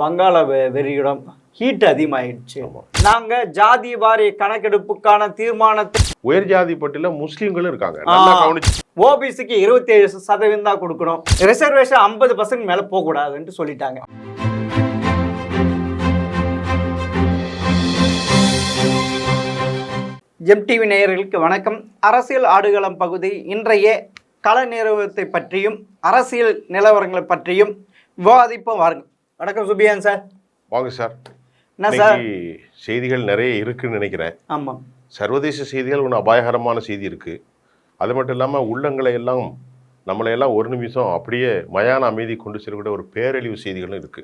வங்காள வெறியிடம் ஹீட் அதிகமாயிடுச்சு. நாங்க ஜாதி வாரிய கணக்கெடுப்புக்கான தீர்மானத்தை உயர் ஜாதி பட்டியல முஸ்லீம்களும் இருக்காங்க. ஓபிசிக்கு 27% தான் கொடுக்கணும், ரிசர்வேஷன் 50% மேல போக கூடாதுன்னு சொல்லிட்டாங்க. எம்டிவி நேயர்களுக்கு வணக்கம். அரசியல் ஆடுகளம் பகுதி இன்றைய கள நிறுவனத்தை பற்றியும் அரசியல் நிலவரங்களை பற்றியும் விவாதிப்போம். வாருங்க. வணக்கம் சுபியான் சார். வாங்க சார். என்ன சார் செய்திகள் நிறைய இருக்குன்னு நினைக்கிறேன். ஆமாம், சர்வதேச செய்திகள் ஒன்று அபாயகரமான செய்தி இருக்கு. அது மட்டும் இல்லாமல் உள்ளங்களை எல்லாம் நம்மளையெல்லாம் ஒரு நிமிஷம் அப்படியே மயான அமைதி கொண்டு செல்லக்கூடிய ஒரு பேரழிவு செய்திகளும் இருக்கு.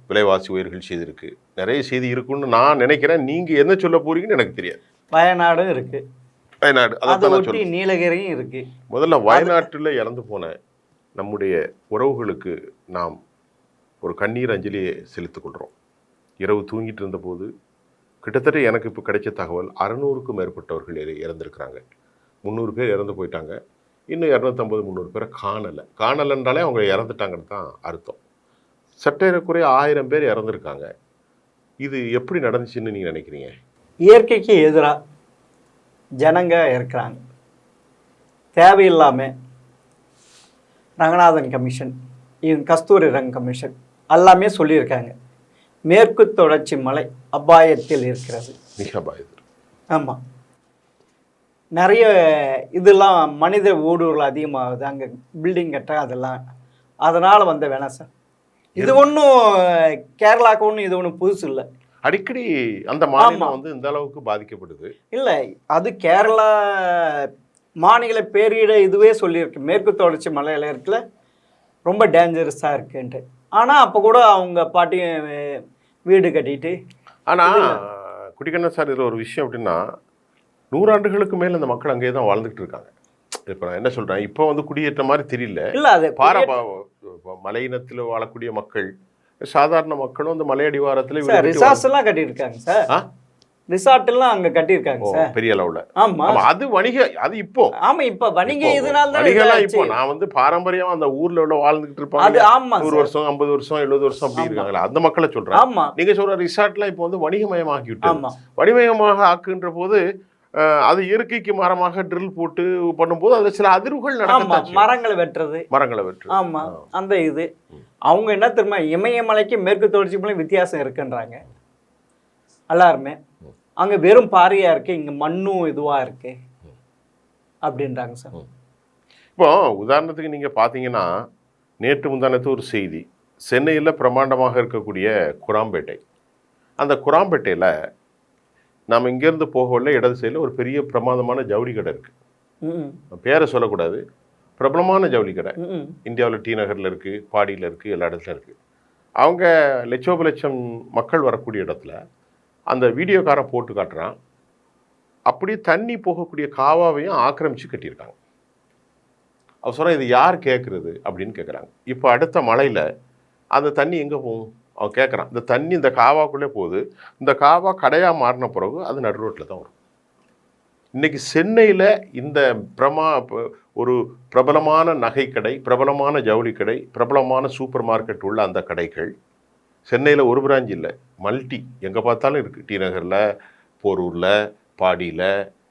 விலைவாசி உயர்கள் செய்தி இருக்கு, நிறைய செய்தி இருக்குன்னு நான் நினைக்கிறேன். நீங்க என்ன சொல்ல போறீங்கன்னு எனக்கு தெரியாது. வயநாடும் இருக்கு, வயநாடு அதை நீலகிரியும் இருக்கு. முதல்ல வயநாட்டில் இறந்து போன நம்முடைய உறவுகளுக்கு நாம் ஒரு கண்ணீர் அஞ்சலியை செலுத்திக் கொள்கிறோம். இரவு தூங்கிட்டு இருந்தபோது கிட்டத்தட்ட எனக்கு இப்போ கிடைச்ச தகவல் 600க்கும் மேற்பட்டவர்கள் இறந்துருக்கிறாங்க. 300 பேர் இறந்து போயிட்டாங்க. இன்னும் 250-300 பேரை காணலைன்றாலே அவங்க இறந்துட்டாங்கன்னு தான் அர்த்தம். சற்றேறக்குறைய 1000 பேர் இறந்துருக்காங்க. இது எப்படி நடந்துச்சுன்னு நீங்கள் நினைக்கிறீங்க? இயற்கைக்கு எதிராக ஜனங்க இருக்கிறாங்க. தேவையில்லாமல் ரங்கநாதன் கமிஷன், கஸ்தூரி ரங்க கமிஷன் எல்லாமே சொல்லியிருக்காங்க. மேற்கு தொடர்ச்சி மலை அபாயத்தில் இருக்கிறது, மிக அபாயத்தில். ஆமாம், நிறைய இதெல்லாம் மனித ஊடுருவல் அதிகமாகுது, அங்கே பில்டிங் கட்ட அதெல்லாம், அதனால் வந்த வேணாம் சார். இது ஒன்றும் கேரளாவுக்கு ஒன்றும் இது ஒன்றும் புதுசு இல்லை. அடிக்கடி அந்த மாநிலம் வந்து இந்த அளவுக்கு பாதிக்கப்படுது இல்லை. அது கேரளா மாநில பேரிட இதுவே சொல்லியிருக்கு, மேற்கு தொடர்ச்சி மலையில ரொம்ப டேஞ்சரஸாக இருக்குன்ட்டு. ஆனால் அப்போ கூட அவங்க பாட்டி வீடு கட்டிட்டு. ஆனால் குடிக்கண்ணன் சார், இதில் ஒரு விஷயம் அப்படின்னா 100 ஆண்டுகளுக்கு மேலே அந்த மக்கள் அங்கேயே தான் வாழ்ந்துகிட்டு இருக்காங்க. இப்போ நான் என்ன சொல்கிறேன், இப்போ வந்து குடியேற்ற மாதிரி தெரியல. இல்லை, அது மலையினத்தில் வாழக்கூடிய மக்கள், சாதாரண மக்களும் அந்த மலையடிவாரத்தில் ரிசார்ட்ஸ் எல்லாம் கட்டியிருக்காங்க சார். ரிசார்ட் எல்லாம் அங்க கட்டியிருக்காங்க சார், பெரிய அளவுல. ஆமா, அது வணிக, அது இப்போ. ஆமா, இப்ப வணிக இதனால தான் வணிகலாம் இப்போ. நான் வந்து பாரம்பரியமா அந்த ஊர்ல உள்ள வாழ்ந்துகிட்டு இருப்பாங்க, 100 வருஷம் 50 வருஷம் 70 வருஷம் அப்படி இருக்காங்களா, அந்த மக்களை சொல்றேன். ஆமா, நீங்க சொல்ற ரிசார்ட்லாம் இப்போ வந்து வணிகமயமாக்கி விட்டு, வணிகமயமாக ஆக்குன்ற போது அது இயற்கைக்கு மரமாக ட்ரில் போட்டு பண்ணும்போது அது சில அதிர்வுகள் நடக்கும். மரங்களை வெட்டுறது. ஆமா, அந்த இது அவங்க என்ன தெரியுமா, இமயமலைக்கு மேற்கு தொடர்ச்சி மலை வித்தியாசம் இருக்குன்றாங்க எல்லாருமே. அங்கே வெறும் பாறையாக இருக்குது, இங்கே மண்ணும் இதுவாக இருக்குது அப்படின்றாங்க சார். இப்போ உதாரணத்துக்கு நீங்கள் பார்த்தீங்கன்னா, நேற்று முந்தானத்து ஒரு செய்தி, சென்னையில் பிரமாண்டமாக இருக்கக்கூடிய குராம்பேட்டை. அந்த குராம்பேட்டையில் நாம் இங்கேருந்து போகவில்லை, இடது சைடில் ஒரு பெரிய பிரமாதமான ஜவுளி கடை இருக்குது. பேரை சொல்லக்கூடாது, பிரபலமான ஜவுளி கடை. இந்தியாவில் டி நகரில் இருக்குது, பாடியில் இருக்குது, எல்லா இடத்துலையும் இருக்குது. அவங்க லட்சோப மக்கள் வரக்கூடிய இடத்துல அந்த வீடியோக்காரை போட்டு காட்டுறான். அப்படியே தண்ணி போகக்கூடிய காவாவையும் ஆக்கிரமித்து கட்டியிருக்காங்க. அவர் சொல்கிறான், இது யார் கேட்குறது அப்படின்னு கேட்குறாங்க. இப்போ அடுத்த மழையில் அந்த தண்ணி எங்கே போகும் அவன் கேட்குறான். இந்த தண்ணி இந்த காவாக்குள்ளே போகுது. இந்த காவா கடையாக மாறின பிறகு அது நடு ரோட்டில் தான் வரும். இன்றைக்கி சென்னையில் இந்த ஒரு பிரபலமான நகைக்கடை, பிரபலமான ஜவுளி கடை, பிரபலமான சூப்பர் மார்க்கெட் உள்ள அந்த கடைகள் சென்னையில் ஒரு பிரான்ச் இல்லை, மல்டி, எங்கே பார்த்தாலும் இருக்குது. டி நகரில், போரூரில், பாடியில்,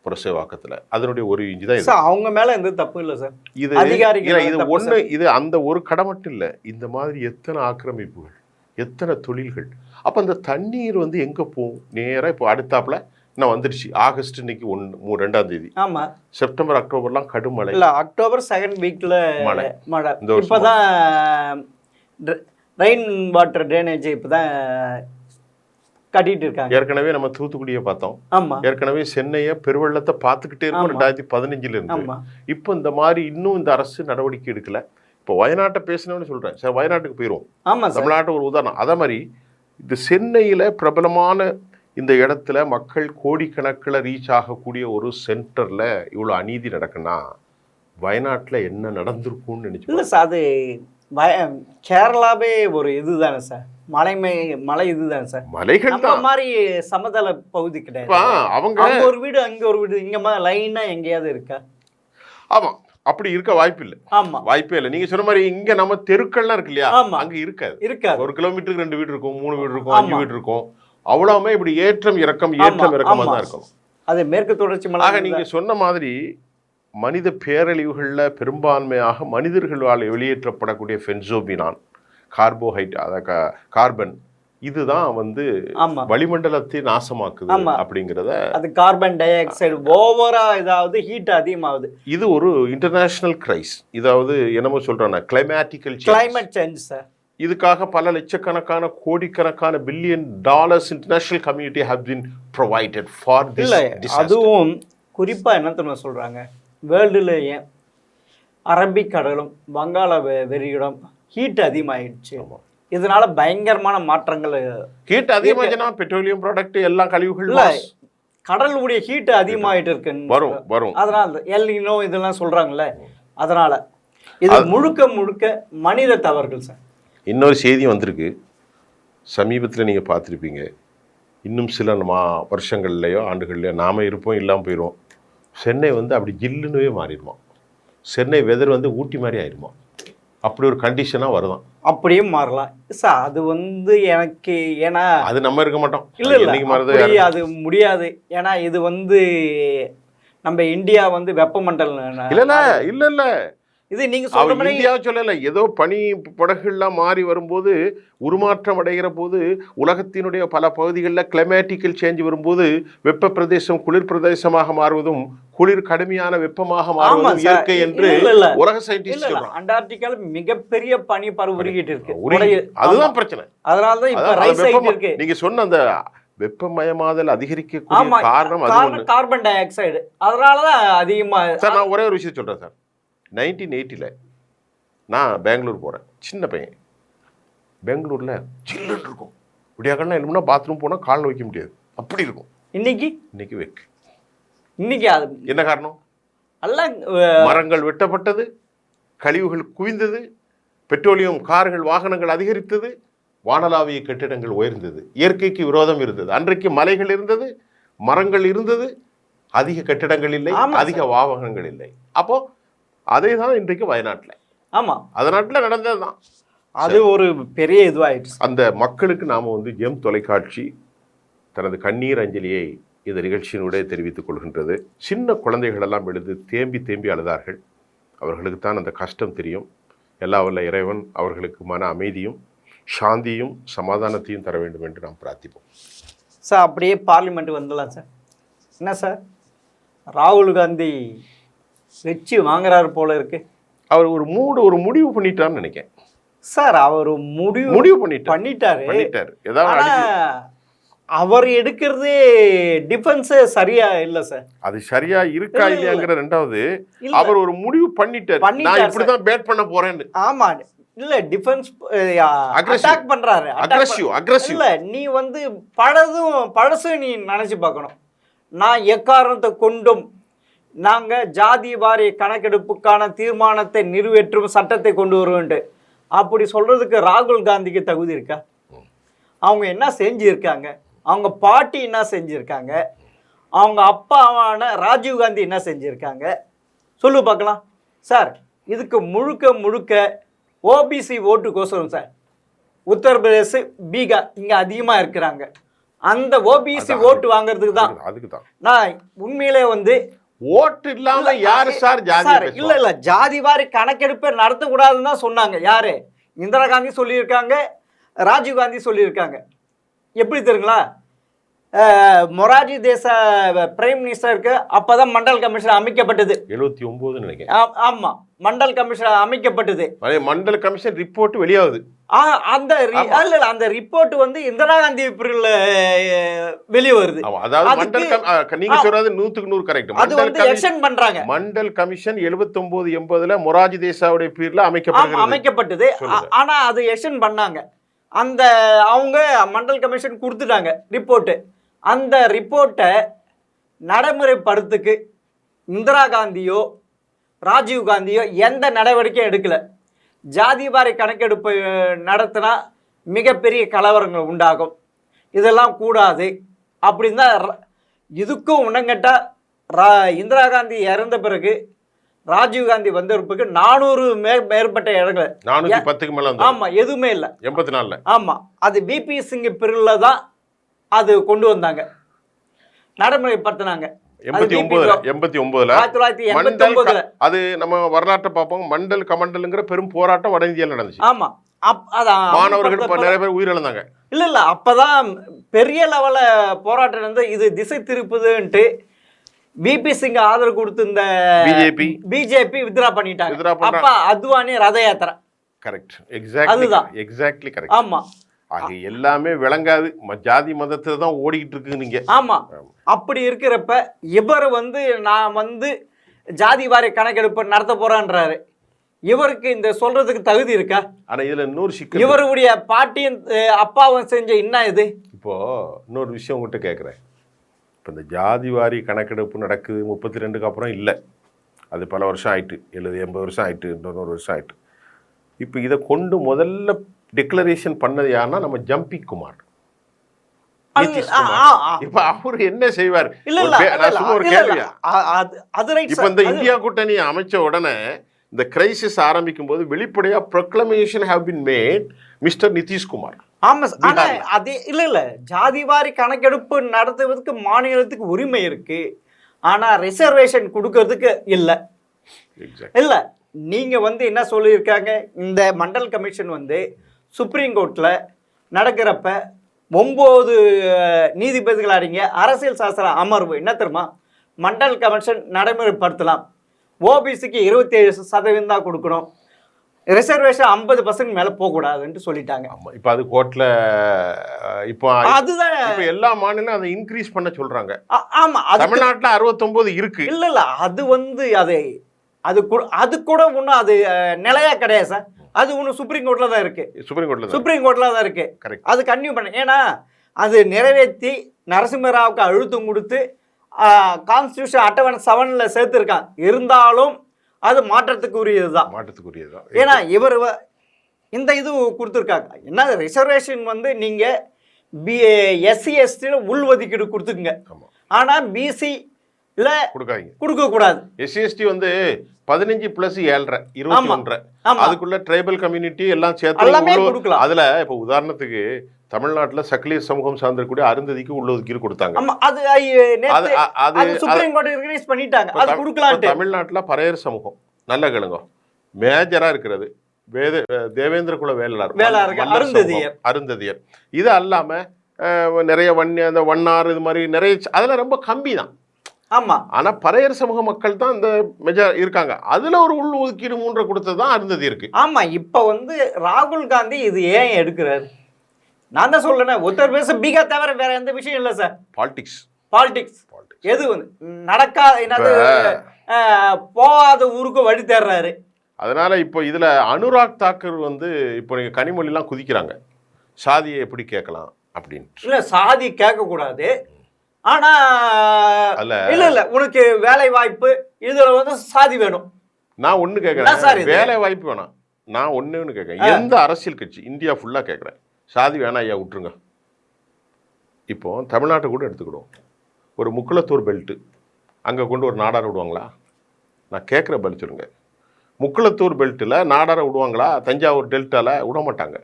புரசைவாக்கத்தில். அதனுடைய ஒரு இன்ச்சு தான் இது. அவங்க மேலே எந்த தப்பு இல்லை சார். இது ஒன்று, இது அந்த ஒரு கடை மட்டும் இல்லை, இந்த மாதிரி எத்தனை ஆக்கிரமிப்புகள், எத்தனை தொழில்கள். அப்போ அந்த தண்ணீர் வந்து எங்கே போகும்? நேராக இப்போ அடுத்தாப்புல நான் வந்துடுச்சு. ஆகஸ்ட் இன்னைக்கு 2ஆம் தேதி. ஆமா, செப்டம்பர் அக்டோபர்லாம் கடும் மழை. இல்லை, அக்டோபர் 2nd வீக்ல மழை. இப்போதான் ரெயின் வாட்டர் ட்ரைனேஜ் இப்போதான் கட்டிட்டு இருக்காங்க. ஏற்கனவே நம்ம தூத்துக்குடியை பார்த்தோம். ஆமா, ஏற்கனவே சென்னையை பெருவெள்ளத்தை பார்த்துக்கிட்டே இருக்கோம் 2015 இருந்து. இப்போ இந்த மாதிரி இன்னும் இந்த அரசு நடவடிக்கை எடுக்கல. இப்போ வயநாட்டை பேசணும்னு சொல்றேன் சார், வயநாட்டுக்கு போயிடும். ஆமா, தமிழ்நாட்டு ஒரு உதாரணம். அதே மாதிரி இந்த சென்னையில் பிரபலமான இந்த இடத்துல மக்கள் கோடிக்கணக்கில் ரீச் ஆகக்கூடிய ஒரு சென்டரில் இவ்வளோ அநீதி நடக்குன்னா வயநாட்டில் என்ன நடந்திருக்கும்னு நினைச்சு. இல்லை சார், அது கேரளாவே ஒரு இதுதானே சார், மலை இதுதானே சார். மலைகள் மாதிரி சமதள பகுதி கிடையாது. அவங்க ஒரு வீடு அங்கே ஒரு வீடு, இங்கே லைனாக எங்கேயாவது இருக்கா? ஆமாம், அப்படி இருக்க வாய்ப்பு இல்லை. ஆமா, வாய்ப்பே இல்லை. நீங்க சொன்ன மாதிரி இங்க நம்ம தெருக்கள்லாம் இருக்கு இல்லையா, ஆமா. அங்க இருக்காது. 1 கிலோமீட்டருக்கு 2 வீடு இருக்கும், 3 வீடு இருக்கும், 5 வீடு இருக்கும். அவ்வளவுமே இப்படி ஏற்றம் இறக்கமா தான் இருக்கும். அது மேற்கு தொடர்ச்சி மலை. ஆக நீங்க சொன்ன மாதிரி மனித பேரழிவுகள்ல பெரும்பான்மையாக மனிதர்கள் வெளியேற்றப்படக்கூடிய பென்சோபினான், கார்பன், இதுதான் வந்து வளிமண்டலத்தை நாசமாக்குது அப்படிங்கிறத. அது கார்பன் டை ஆக்சைடு ஓவரா இதாவது ஹீட் அதிகமாகுது. இது ஒரு இன்டர்நேஷனல் கிரைஸ். இதாவது என்னமோ சொல்றாங்க கிளைமேட் சேஞ்ச் சார். இதுக்காக பல லட்சக்கணக்கான கோடிக்கணக்கான $billion international community have been provided for this disaster. அதுவும் குறிப்பா என்ன தெரியுமா சொல்றாங்க, வேர்ல்டுலேயே அரபிக் கடலும் வங்காள விரிகுடம் ஹீட் அதிகமாயிடுச்சு. இதனால பயங்கரமான மாற்றங்கள். ஹீட் அதிகமாச்சுன்னா பெட்ரோலியம் ப்ராடக்ட் எல்லாம் கழிவுகள், கடலுடைய ஹீட் அதிகமாயிட்டு இருக்கு வரும். அதனால எல்னினோ இதெல்லாம் சொல்றாங்கல்ல, அதனால இது முழுக்க மனித தவறுகள் சார். இன்னொரு செய்தி வந்திருக்கு, சமீபத்தில் நீங்கள் பார்த்துருப்பீங்க. இன்னும் சில வருஷங்கள்லையோ ஆண்டுகள்லையோ நாம இருப்போம், இல்லாமல் போயிடுவோம். சென்னை வந்து அப்படி ஜில்லுன்னு மாறிடுமா, சென்னை வெதர் வந்து ஊட்டி மாதிரி ஆயிடுமா, அப்படி ஒரு கண்டிஷனாக வருதான். அப்படியும் மாறலாம் சார். அது வந்து எனக்கு, ஏன்னா அது நம்ம இருக்க மாட்டோம். இல்லை, அது முடியாது. ஏன்னா இது வந்து நம்ம இந்தியா வந்து வெப்பமண்டலம். இல்லை இது நீங்க சொல்ற மாதிரி இந்தியாவை சொல்லல, ஏதோ பனி படகுலாம் மாறி வரும்போது, உருமாற்றம் அடைகிற போது, உலகத்தினுடைய பல பகுதிகளில் கிளைமேட்டிக்கல் சேஞ்ச் வரும்போது வெப்ப பிரதேசம் குளிர் பிரதேசமாக மாறுவதும், குளிர் கடுமையான வெப்பமாக மாறுவதும் இயற்கை என்று உலக சயின்டிஸ்ட் சொல்றாங்க. அண்டார்டிகால மிகப்பெரிய பனி பரவு உருகிட்டு இருக்கு. அதுதான் பிரச்சனை. அதனாலதான் இப்ப ரைஸ் ஆயிட்டு இருக்கு. நீங்க சொன்ன அந்த வெப்பமயமாதல் அதிகரிக்கக்கூடிய காரணம் கார்பன் டை ஆக்சைடு. அதனாலதான் அதிகமா. சார் நான் ஒரே ஒரு விஷயம் சொல்றேன் சார். 1980 நான் பெங்களூர் போகிறேன், சின்ன பையன். பெங்களூரில் சில்லுன்னு இருக்கும். விடியாக்கள்லாம் என்னமுன்னா பாத்ரூம் போனால் காலில் வைக்க முடியாது, அப்படி இருக்கும். இன்னைக்கு வைக்க. இன்னைக்கு அது என்ன காரணம்? மரங்கள் வெட்டப்பட்டது, கழிவுகள் குவிந்தது, பெட்ரோலியம் கார்கள் வாகனங்கள் அதிகரித்தது, வானளாவிய கட்டிடங்கள் உயர்ந்தது, இயற்கைக்கு விரோதம் இருந்தது. அன்றைக்கு மலைகள் இருந்தது, மரங்கள் இருந்தது, அதிக கட்டிடங்கள் இல்லை, அதிக வாகனங்கள் இல்லை. அப்போ அதே தான் இன்றைக்கு வயநாட்டில். அதனாட்டில் நடந்தது தான். அது ஒரு பெரிய இதுவாயிடுச்சு. அந்த மக்களுக்கு நாம் வந்து தொலைக்காட்சி தனது கண்ணீர் அஞ்சலியை இந்த நிகழ்ச்சியினுடைய தெரிவித்துக் கொள்கின்றது. சின்ன குழந்தைகளெல்லாம் எழுது தேம்பி அழுதார்கள். அவர்களுக்கு தான் அந்த கஷ்டம் தெரியும். எல்லா வல்ல இறைவன் அவர்களுக்கு மன அமைதியும் சாந்தியும் சமாதானத்தையும் தர வேண்டும் என்று நாம் பிரார்த்திப்போம். சார் அப்படியே பார்லிமெண்ட் வந்துடலாம் சார். என்ன சார், ராகுல் காந்தி வச்சு வாங்குறாரு போல இருக்கு. அவர் ஒரு முடிவு பண்ணிட்டாருன்னு நினைக்கிறேன் சார். அவர் முடிவு பண்ணிட்டாரு. அவர் எடுக்கிறதே டிஃபென்ஸ் சரியா இல்ல சார். அது சரியா இருக்கா இல்லையாங்கிற ரெண்டாவது, அவர் ஒரு முடிவு பண்ணிட்டாரு, நான் இப்படிதான் பேட் பண்ண போறேன்னு. ஆமா, இல்ல டிஃபென்ஸ் அட்டாக் பண்றாரு. அக்ரெசிவ் இல்ல, நீ வந்து பழசும் நீ நினைச்சு பார்க்கணும். நான் எக்காரணத்தை கொண்டும் நாங்கள் ஜாதி வாரிய கணக்கெடுப்புக்கான தீர்மானத்தை நிறைவேற்றும் சட்டத்தை கொண்டு வருவோன்ட்டு அப்படி சொல்கிறதுக்கு ராகுல் காந்திக்கு தகுதி இருக்கா? அவங்க என்ன செஞ்சுருக்காங்க? அவங்க பாட்டி என்ன செஞ்சுருக்காங்க? அவங்க அப்பாவான ராஜீவ் காந்தி என்ன செஞ்சுருக்காங்க? சொல்லு பார்க்கலாம் சார். இதுக்கு முழுக்க ஓபிசி ஓட்டுக்கோசரம் சார். உத்தரப்பிரதேச, பீகார் இங்கே அதிகமாக இருக்கிறாங்க. அந்த ஓபிசி ஓட்டு வாங்குறதுக்கு தான். நான் உண்மையிலே வந்து ஓட்டு இல்லாம யாரு சார் ஜாதி? இல்ல ஜாதி வாரி கணக்கெடுப்பை நடத்தக்கூடாதுன்னு தான் சொன்னாங்க. யாரு? இந்திரா காந்தி சொல்லியிருக்காங்க, ராஜீவ் காந்தி சொல்லியிருக்காங்க. எப்படி தெரியுங்களா? மொரார்ஜி தேசாய் பிரைம் மினிஸ்டருக்கு அப்பதான் மண்டல் கமிஷன் அமைக்கப்பட்டது. 79 நினைக்கிறேன். ஆமா, மண்டல் கமிஷன் அமைக்கப்பட்டது. மண்டல் கமிஷன் ரிப்போர்ட் வெளியாகுது. அந்த ரிப்போர்ட் வந்து இந்திரா காந்தி வெளியே வருது. நீங்க சொல்றது 100% கரெக்ட். அது வந்து எக்ஸ்டெண்ட் பண்றாங்க. மண்டல் கமிஷன் 79-80 மொரார்ஜி தேசாவுடைய பேர்ல அமைக்கப்பட்டது. ஆனா அது எக்ஸ்டெண்ட் பண்ணாங்க. அந்த அவங்க மண்டல் கமிஷன் கொடுத்துட்டாங்க ரிப்போர்ட்டு. அந்த ரிப்போர்ட்டை நடைமுறைப்படுத்துக்கு இந்திரா காந்தியோ ராஜீவ் காந்தியோ எந்த நடவடிக்கையும் எடுக்கல. ஜாதி வாரி கணக்கெடுப்பு நடத்தினா மிகப்பெரிய கலவரங்கள் உண்டாகும், இதெல்லாம் கூடாது அப்படின்னு தான். இதுக்கும் உணங்கட்டா இந்திரா காந்தி இறந்த பிறகு ராஜீவ்காந்தி வந்திருப்புக்கு 400 மேற்பட்ட இடங்கள் 410க்கு மேல ஆமா எதுவுமே இல்ல 84ல. ஆமா அது விபி சிங் பிரிவுல தான் அது கொண்டு வந்தாங்க, நடைமுறைப்படுத்தினாங்க. 89ல 1989ல அது நம்ம வரலாற்றை பார்ப்போம். மண்டல் கமண்டல்ங்கிற பெரும் போராட்டம் வட இந்தியாவில் நடந்துச்சு. ஆமா அதான் மாணவர்கள் நிறைய பேர் உயிரிழந்தாங்க. இல்ல அப்பதான் பெரிய லெவல்ல போராட்டம் வந்து இது திசை திருப்புதுன்ட்டு விபி சிங் ஆதரவு கொடுத்து இந்த பிஜேபி வித்ரா பண்ணிட்டாங்க. அப்ப அத்வானி ரத யாத்திரை. Correct, exactly correct. ஆமா அது எல்லாமே விளங்காது, ஜாதி மதத்தை தான் ஓடிக்கிட்டு இருக்கு நீங்க. ஆமா அப்படி இருக்கிறப்ப இவர் வந்து நான் வந்து ஜாதி வாரி கணக்கெடுப்பு நடத்த போறான்றாரு. இவருக்கு இந்த சொல்றதுக்கு தகுதி இருக்கா? ஆனா இதுல இன்னொரு சிக்கல், இவருடைய பாட்டியும் அப்பாவும் செஞ்ச என்ன இது? இப்போ இன்னொரு விஷயம் உங்ககிட்ட கேட்குறேன். இப்போ இந்த ஜாதி வாரி கணக்கெடுப்பு நடக்குது 32க்கு அப்புறம் இல்லை, அது பல வருஷம் ஆயிட்டு, 70-80 வருஷம் ஆயிட்டு, 100 வருஷம் ஆயிட்டு. இப்போ இதை கொண்டு முதல்ல டிக்ளரேஷன் பண்ணது யாருன்னா நம்ம ஜம்பி குமார். இப்ப அவரு என்ன செய்வார்? இப்ப இந்த இந்தியா கூட்டணி அமைச்ச உடனே இந்த கிரைசிஸ் ஆரம்பிக்கும் போது வெளிப்படையா proclamation have been made mister Nitish Kumar. ஆமா அதே இல்ல ஜாதிவாரி கணக்கெடுப்பு நடத்துவதற்கு மாநிலத்துக்கு உரிமை இருக்கு, ஆனா ரிசர்வேஷன் கொடுக்கறதுக்கு இல்ல. இல்ல நீங்க வந்து என்ன சொல்லியிருக்காங்க, இந்த மண்டல் கமிஷன் வந்து சுப்ரீம் கோர்ட்ல நடக்கிறப்ப 9 நீதிபதிகள் அடங்கிய அரசியல் சாஸ்திர அமர்வு என்ன தெரியுமா, மண்டல் கமிஷன் நடைமுறைப்படுத்தலாம், ஓபிசிக்கு 27% தான் கொடுக்கணும், ரிசர்வேஷன் 50% மேல போகக்கூடாதுன்னு சொல்லிட்டாங்க. இப்போ அது கோர்ட்ல இப்போ அதுதான் இப்போ எல்லா மாநிலம் அதை இன்க்ரீஸ் பண்ண சொல்றாங்க. ஆமா தமிழ்நாட்டில் 69 இருக்கு. இல்ல அது வந்து அது கூட ஒன்றும் அது நிலையா கிடையாது சார். அது ஒன்று சுப்ரீம் கோர்ட்ல தான் இருக்கு, சுப்ரீம் கோர்ட்ல தான் இருக்கு. அது கன்டினியூ பண்ண, ஏன்னா அது நிறைவேற்றி நரசிம்மராவுக்கு அழுத்தம் கொடுத்து கான்ஸ்டியூஷன் அட்டவணை 7ல சேர்த்துருக்கான். இருந்தாலும் அது மாற்றத்துக்குரியதுதான். ஏன்னா இவர் இந்த இது கொடுத்துருக்காங்க. என்ன ரிசர்வேஷன் வந்து நீங்க எஸ்சி எஸ்டியில் உள்ஒதுக்கீடு கொடுத்துக்குங்க, ஆனா பிசி கொடுக்க கூடாது. எஸ்சி எஸ்டி வந்து 15+7 21 அதுக்குள்ள ட்ரைபல் கம்யூனிட்டி எல்லாம் சேர்த்து அதுல இப்ப உதாரணத்துக்கு தமிழ்நாட்டுல சக்லியர் சமூகம் சார்ந்திருக்கூடிய அருந்ததிக்கு உள்ளொதுக்கீடு கொடுத்தாங்க. தமிழ்நாட்டுல பறையர் சமூகம் நல்ல கேளுங்க மேஜரா இருக்கிறது தேவேந்திர குல வேளாளர் அருந்ததியர். இது அல்லாம நிறைய அந்த வண்ணார் இது மாதிரி நிறைய அதெல்லாம் ரொம்ப கம்மி தான். ஆமா ஆனா பறையர் சமூக மக்கள் தான் இந்த மெஜார் இருக்காங்க. அதுல ஒரு உள் ஒதுக்கீடு 3 கொடுத்ததான் அருந்ததி இருக்கு. ஆமா இப்ப வந்து ராகுல் காந்தி இது ஏன் எடுக்கிறாரு? நான் தான் சொல்றேன், உத்தரப்பிரதேச பீகார் தவிர வேற எந்த விஷயம் இல்லை சார். பாலிடிக்ஸ் எது வந்து நடக்காத என்னது போகாத ஊருக்கு வழி தேடுறாரு. அதனால இப்போ இதுல அனுராக் தாக்கர் வந்து இப்போ நீங்க கனிமொழிலாம் குதிக்கிறாங்க, சாதியை எப்படி கேட்கலாம் அப்படின்னு. இல்ல சாதி கேட்க கூடாது, ஆனா இல்ல உனக்கு வேலை வாய்ப்பு இதுல வந்து சாதி வேணும். நான் ஒண்ணு கேட்கறேன், வேலை வாய்ப்பு வேணாம். நான் ஒண்ணு கேட்கறேன், எந்த அரசியல் கட்சி இந்தியா ஃபுல்லா கேட்கறேன், சாதி வேணாம் ஐயா விட்டுருங்க. இப்போ தமிழ்நாட்டை கூட எடுத்துக்கிடுவோம், ஒரு முக்குளத்தூர் பெல்ட்டு அங்கே கொண்டு ஒரு நாடாரை விடுவாங்களா? நான் கேட்குற பதில் சொல்லுங்க. முக்குளத்தூர் பெல்ட்டில் நாடாரை விடுவாங்களா? தஞ்சாவூர் டெல்டாவில் விட மாட்டாங்க.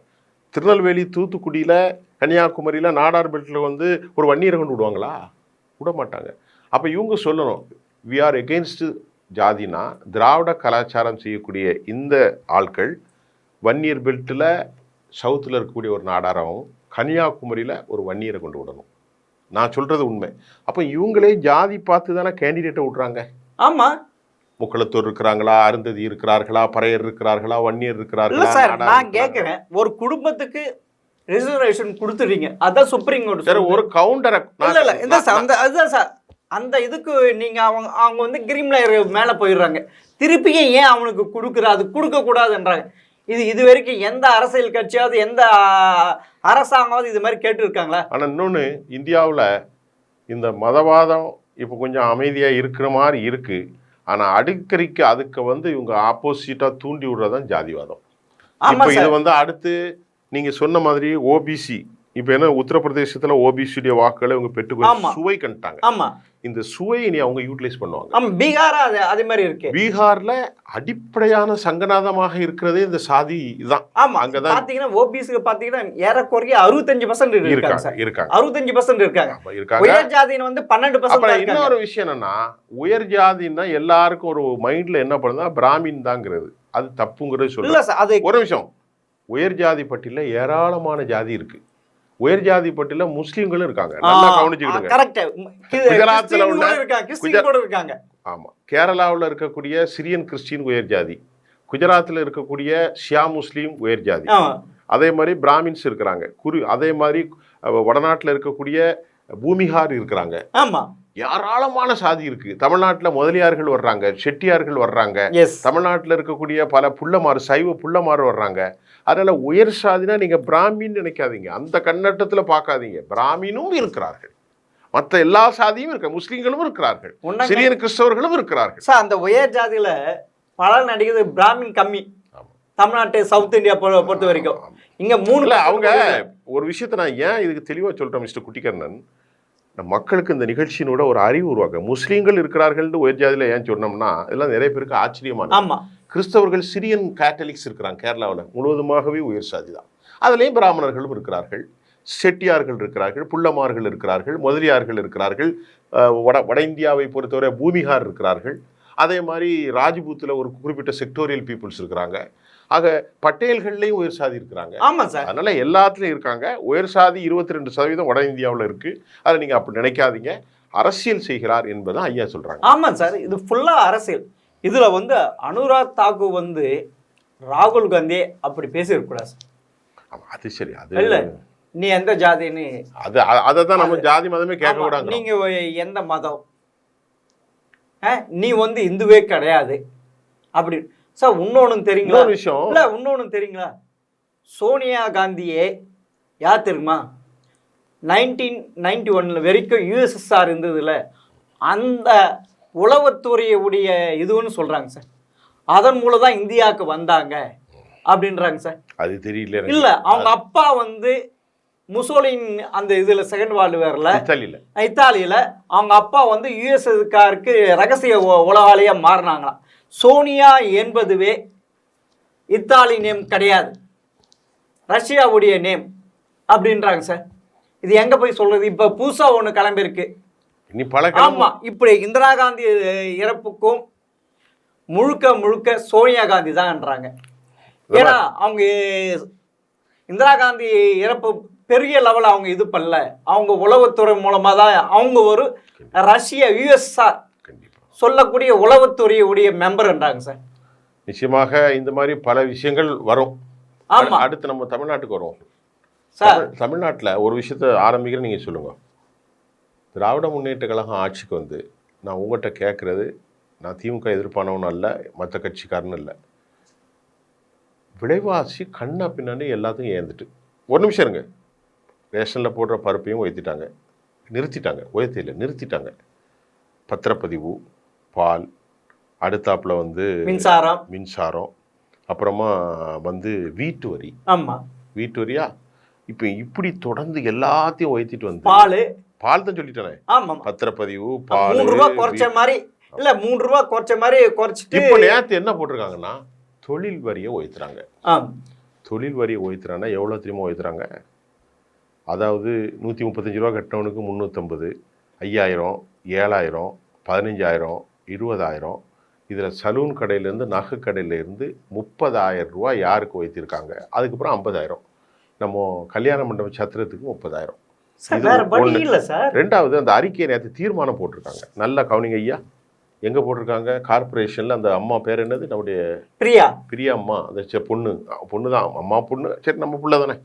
திருநெல்வேலி தூத்துக்குடியில் கன்னியாகுமரியில் நாடார் பெல்ட்டில் வந்து ஒரு வன்னியரை கொண்டு விடுவாங்களா? விட மாட்டாங்க. அப்போ இவங்க சொல்லணும், வி ஆர் எகெயின்ஸ்ட் ஜாதினா திராவிட கலாச்சாரம் செய்யக்கூடிய இந்த ஆட்கள் வன்னியர் பெல்ட்டில் சவுத்தில் இருக்கக்கூடிய ஒரு நாடாராவும் கன்னியாகுமரியில் ஒரு வன்னியரை கொண்டு விடணும். நான் சொல்கிறது உண்மை. அப்போ இவங்களே ஜாதி பார்த்து தானே கேண்டிடேட்டை விட்றாங்க. ஆமாம், முக்குளத்தூர் இருக்கிறாங்களா, அருந்ததி இருக்கிறார்களா, பறையர் இருக்கிறார்களா, வன்னியர் இருக்கிறார்களா? சார் நான் கேட்குறேன், ஒரு குடும்பத்துக்கு ரிசர்வேஷன் கொடுத்துறீங்க, அதான் சுப்ரீம் கோர்ட் சார் ஒரு கவுண்டரை இல்லை சார் அதுதான் சார் அந்த இதுக்கு நீங்கள் அவங்க வந்து கிரீம் லேயர் மேலே போயிடுறாங்க. திருப்பியே ஏன் அவனுக்கு அது கொடுக்கக்கூடாதுன்றாங்க. இது வரைக்கும் எந்த அரசியல் கட்சியாவது எந்த அரசாங்கமாவது இது மாதிரி கேட்டுருக்காங்களா? ஆனால் இன்னொன்று, இந்தியாவில் இந்த மதவாதம் இப்போ கொஞ்சம் அமைதியாக இருக்கிற மாதிரி இருக்குது. ஆனால் அடிக்கடிக்கு அதுக்கு வந்து இவங்க ஆப்போசிட்டாக தூண்டி விடுறதான் ஜாதிவாதம். இப்போ இது வந்து அடுத்து நீங்கள் சொன்ன மாதிரி ஓபிசி இப்போ என்ன உத்தரப்பிரதேசத்துல ஓபிசிடி வாக்குகளை இவங்க பெற்றுக்கொண்டு சுவை கண்டாங்க. ஆமா, இந்த சுவையை நீ அவங்க யூட்டிலைஸ் பண்ணுவாங்க. ஆமா, பீகாரா அதே மாதிரி இருக்கு. பீகார்ல அடிப்படையான சங்கநாதமாக இருக்கிறதே இந்த சாதி தான். ஆமா, அங்கதான் பாத்தீங்கன்னா ஓபிசிக்கு பாத்தீங்கன்னா ஏறக்குறைய 65% இருக்காங்க. 65% இருக்காங்க. உயர் ஜாதியின வந்து 12%. இன்னொரு விஷயம் என்னன்னா, உயர் ஜாதின்னா எல்லாருக்கும் ஒரு மைண்ட்ல என்ன பண்ணுதா பிராமின் தாங்கிறது அது தப்புங்கிறது சொல்லுங்க. ஒரு நிமிஷம், உயர் ஜாதி பட்டியல ஏராளமான ஜாதி இருக்கு. உயர் ஜாதி பட்டியல முஸ்லிம்களும் இருக்காங்க. நல்லா கவனிச்சுக்கிடுங்க. குஜராத்ல இருக்காங்க. ஆமா, கேரளாவில் இருக்கக்கூடிய சிரியன் கிறிஸ்டின் உயர் ஜாதி, குஜராத்தில் இருக்கக்கூடிய ஷியா முஸ்லீம் உயர் ஜாதி, அதே மாதிரி பிராமின்ஸ் இருக்கிறாங்க. அதே மாதிரி வடநாட்டில் இருக்கக்கூடிய பூமிகார் இருக்கிறாங்க. ஆமா, ஏராளமான சாதி இருக்கு. தமிழ்நாட்டில் முதலியார்கள் வர்றாங்க, செட்டியார்கள் வர்றாங்க, தமிழ்நாட்டில் இருக்கக்கூடிய பல புள்ளமாறு சைவ புள்ளமாறு வர்றாங்க. அதனால உயர் சாதினா நீங்க பிராமின்னு நினைக்காதீங்க, அந்த கண்ணட்டத்துல பார்க்காதீங்க. பிராமினும் இருக்கிறார்கள், மற்ற எல்லா சாதியும் இருக்க, முஸ்லீம்களும் இருக்கிறார்கள், சிரியன் கிறிஸ்தவர்களும் இருக்கிறார்கள். சார் அந்த உயர் ஜாதியில பல நடிகர் பிராமின் கம்மி. தமிழ்நாட்டு சவுத் இந்தியா பொறுத்த வரைக்கும் இங்க 3 அவங்க ஒரு விஷயத்த நான் ஏன் இதுக்கு தெளிவா சொல்றேன் மிஸ்டர் குட்டிக்கண்ணன், மக்களுக்கு இந்த நிகழ்ச்சியினோட ஒரு அறிவு உருவாக்க. முஸ்லீம்கள் இருக்கிறார்கள் உயர் ஜாதியில ஏன் சொன்னோம்னா, இதெல்லாம் நிறைய பேருக்கு ஆச்சரியமான. கிறிஸ்தவர்கள் சிரியன் கேத்தலிக்ஸ் இருக்கிறாங்க கேரளாவில், முழுவதுமாகவே உயர் சாதி தான். அதுலேயும் பிராமணர்களும் இருக்கிறார்கள், செட்டியார்கள் இருக்கிறார்கள், புள்ளமார்கள் இருக்கிறார்கள், முதலியார்கள் இருக்கிறார்கள், வட இந்தியாவை பொறுத்தவரை பூமிகார் இருக்கிறார்கள், அதே மாதிரி ராஜ்பூத்தில் ஒரு குறிப்பிட்ட செக்டோரியல் பீப்புள்ஸ் இருக்கிறாங்க. ஆக பட்டேல்கள்லையும் உயர் சாதி இருக்கிறாங்க. ஆமா சார், அதனால எல்லாத்துலயும் இருக்காங்க. உயர் சாதி 22% வட இந்தியாவில் இருக்கு. அதை நீங்க அப்படி நினைக்காதீங்க. அரசியல் செய்கிறார் என்பதான் ஐயா சொல்றாங்க. ஆமா சார், இது ஃபுல்லா அரசியல். இதுல வந்து அனுராக் தாக்கூர் வந்து ராகுல் காந்தி அப்படி பேசியிருக்கூடாது. அது சரி, அது இல்ல நீ எந்த ஜாதின்னு அதை தான் நம்ம ஜாதி மதமே கேட்க கூடாது. நீங்க எந்த மதம், நீ வந்து இந்துவே கிடையாது அப்படி. சார் இன்னொன்னு தெரியுங்களா விஷயம், இல்ல இன்னொன்னு தெரியுங்களா, சோனியா காந்தியே யார் தெரியுமா, 1991 வரைக்கும் யூஎஸ்எஸ்ஆர் இருந்ததுல அந்த உளவுத்துறையுடைய இதுன்னு சொல்றாங்க சார். அதன் மூலம் தான் இந்தியாவுக்கு வந்தாங்க அப்படின்றாங்க சார். அது தெரியல. இல்ல அவங்க அப்பா வந்து முசோலின் அந்த இதுல செகண்ட் வேர்ல்டு வார்ல இத்தாலியில அவங்க அப்பா வந்து யுஎஸ்எஸ்காருக்கு ரகசிய உளவாளியா மாறினாங்களாம். சோனியா என்பதுவே இத்தாலி நேம் கிடையாது, ரஷ்யாவுடைய நேம் அப்படின்றாங்க சார். இது எங்க போய் சொல்றது? இப்ப புதுசா ஒண்ணு கிளம்பிருக்கு. ஆமா, இப்படி இந்திரா காந்தி இறப்புக்கும் முழுக்க சோனியா காந்தி தான்ன்றாங்க. ஏன்னா அவங்க இந்திரா காந்தி இறப்பு பெரிய லெவலில் அவங்க இது பண்ணல, அவங்க உளவுத்துறை மூலமா தான் அவங்க ஒரு ரஷ்ய யுஎஸ்ஆர் சொல்லக்கூடிய உளவுத்துறையுடைய மெம்பர்ன்றாங்க சார். நிச்சயமாக இந்த மாதிரி பல விஷயங்கள் வரும். ஆமா, அடுத்து நம்ம தமிழ்நாட்டுக்கு வருவோம் சார். தமிழ்நாட்டில் ஒரு விஷயத்த ஆரம்பிக்கிறேன், நீங்கள் சொல்லுங்க. திராவிட முன்னேற்ற கழகம் ஆட்சிக்கு வந்து நான் உங்கள்கிட்ட கேட்குறது, நான் திமுக எதிர்ப்பானவனும் அல்ல, மற்ற கட்சிக்காரனும் இல்லை, விலைவாசி கண்ணா பின்னாடி எல்லாத்தையும் ஏந்துட்டு. ஒரு நிமிஷம் இருங்க, ரேஷனில் போடுற பருப்பையும் நிறுத்திட்டாங்க. பத்திரப்பதிவு, பால், அடுத்தாப்பில் வந்து மின்சாரம், அப்புறமா வந்து வீட்டு வரி. ஆமாம், வீட்டு வரியா இப்போ இப்படி தொடர்ந்து எல்லாத்தையும் உயர்த்திட்டு வந்து பால் தான் சொல்லிட்டேன். ஆமாம், பத்திரப்பதிவு, பால் 3 ரூபா குறைச்ச மாதிரி இல்ல, 3 ரூபா குறைச்ச மாதிரி குறைச்சிட்டு இப்போ நேற்று என்ன போட்டிருக்காங்கன்னா தொழில் வரியை உயர்த்துறாங்க. தொழில் வரியை உயர்த்துறாங்கன்னா எவ்வளோ தெரியுமா உயர்த்துறாங்க? அதாவது 135 ரூபா கட்டினவனுக்கு 350, 5000, 7000, 15000, 20000. இதில் சலூன் கடையிலேருந்து நகை கடையிலேருந்து 30,000 ரூபா யாருக்கு உயர்த்திருக்காங்க. அதுக்கப்புறம் 50,000 நம்ம கல்யாண மண்டபம் சத்திரத்துக்கு 30,000. ரெண்டாவது அந்த அறிக்கையை நேற்று தீர்மானம் போட்டிருக்காங்க. நல்லா கவனிங்க ஐயா, எங்கே போட்டிருக்காங்க? கார்பரேஷனில் அந்த அம்மா பேர் என்னது, நம்முடைய பிரியா அம்மா, அந்த பொண்ணு தான் அம்மா பொண்ணு, சரி நம்ம பிள்ளை தானே.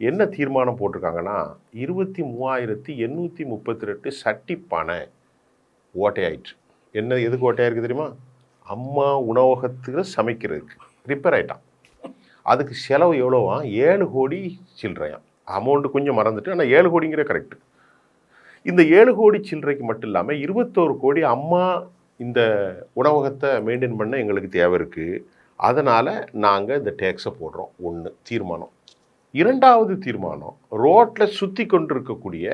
என்ன தீர்மானம் போட்டிருக்காங்கன்னா 23,838 சட்டி பானை ஓட்டையாயிற்று. என்ன எதுக்கு ஓட்டையாயிருக்கு தெரியுமா? அம்மா உணவகத்துக்கு சமைக்கிறதுக்கு ரிப்பேர் ஆகிட்டான். அதுக்கு செலவு எவ்வளோவா? 7 கோடி சில்லறையாம். அமௌண்ட்டு கொஞ்சம் மறந்துட்டு, ஆனால் 7 கோடிங்கிற கரெக்டு. இந்த 7 கோடி சில்லறைக்கு மட்டும் இல்லாமல் 21 கோடி அம்மா இந்த உணவகத்தை மெயின்டைன் பண்ண எங்களுக்கு தேவை இருக்குது, அதனால் நாங்கள் இந்த டேக்ஸை போடுறோம். ஒன்று தீர்மானம். இரண்டாவது தீர்மானம், ரோட்டில் சுற்றி கொண்டிருக்கக்கூடிய